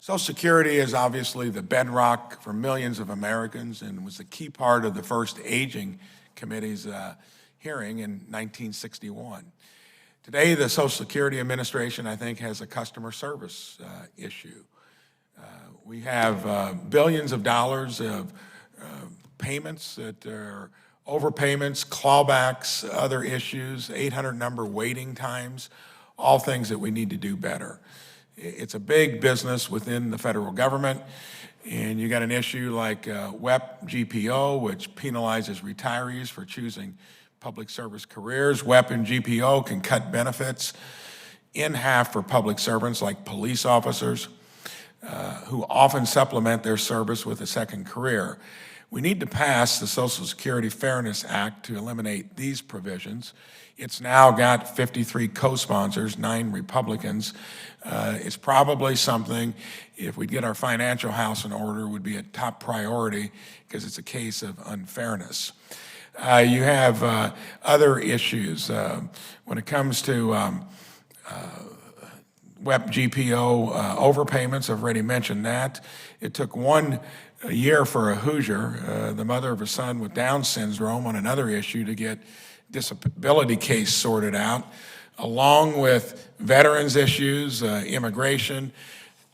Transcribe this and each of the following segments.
Social Security is obviously the bedrock for millions of Americans and was a key part of the first Aging Committee's hearing in 1961. Today, the Social Security Administration, I think, has a customer service issue. We have billions of dollars of payments that are overpayments, clawbacks, other issues, 800 number waiting times, all things that we need to do better. It's a big business within the federal government, and you got an issue like WEP GPO, which penalizes retirees for choosing public service careers. WEP and GPO can cut benefits in half for public servants like police officers who often supplement their service with a second career. We need to pass the Social Security Fairness Act to eliminate these provisions. It's now got 53 co-sponsors, 9 Republicans. It's probably something, if we get our financial house in order, would be a top priority because it's a case of unfairness. You have other issues. When it comes to WEP GPO overpayments, I've already mentioned that. It took 1 year for a Hoosier, the mother of a son with Down syndrome, on another issue to get disability case sorted out, along with veterans issues, immigration.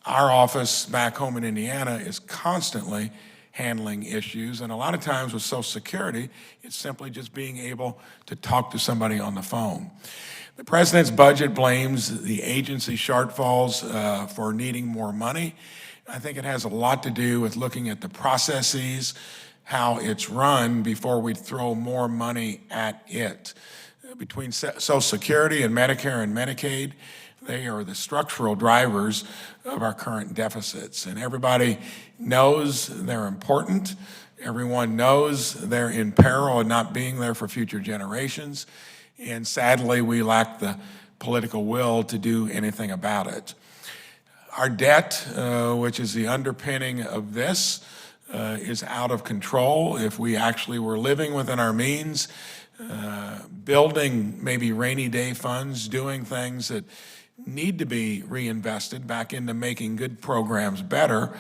Our office back home in Indiana is constantly handling issues, and a lot of times with Social Security, it's simply just being able to talk to somebody on the phone. The president's budget blames the agency shortfalls for needing more money. I think it has a lot to do with looking at the processes, how it's run before we throw more money at it. Between Social Security and Medicare and Medicaid, they are the structural drivers of our current deficits. And everybody knows they're important. Everyone knows they're in peril of not being there for future generations. And sadly, we lack the political will to do anything about it. Our debt, which is the underpinning of this, is out of control. If we actually were living within our means, building maybe rainy day funds, doing things that need to be reinvested back into making good programs better,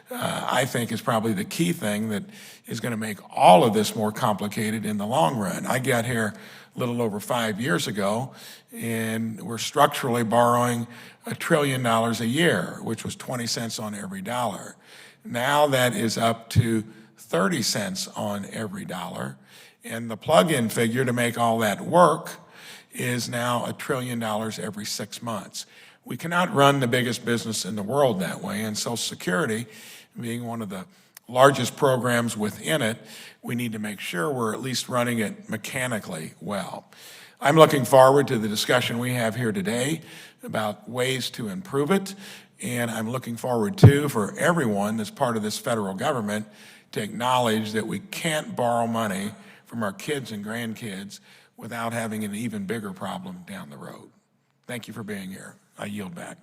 I think is probably the key thing that is going to make all of this more complicated in the long run. I got here a little over 5 years ago, and we're structurally borrowing $1 trillion a year, which was 20 cents on every dollar. Now that is up to 30 cents on every dollar, and the plug-in figure to make all that work is now $1 trillion every 6 months. We cannot run the biggest business in the world that way, and Social Security, being one of the largest programs within it, we need to make sure we're at least running it mechanically well. I'm looking forward to the discussion we have here today about ways to improve it, and I'm looking forward too for everyone that's part of this federal government to acknowledge that we can't borrow money from our kids and grandkids without having an even bigger problem down the road. Thank you for being here. I yield back.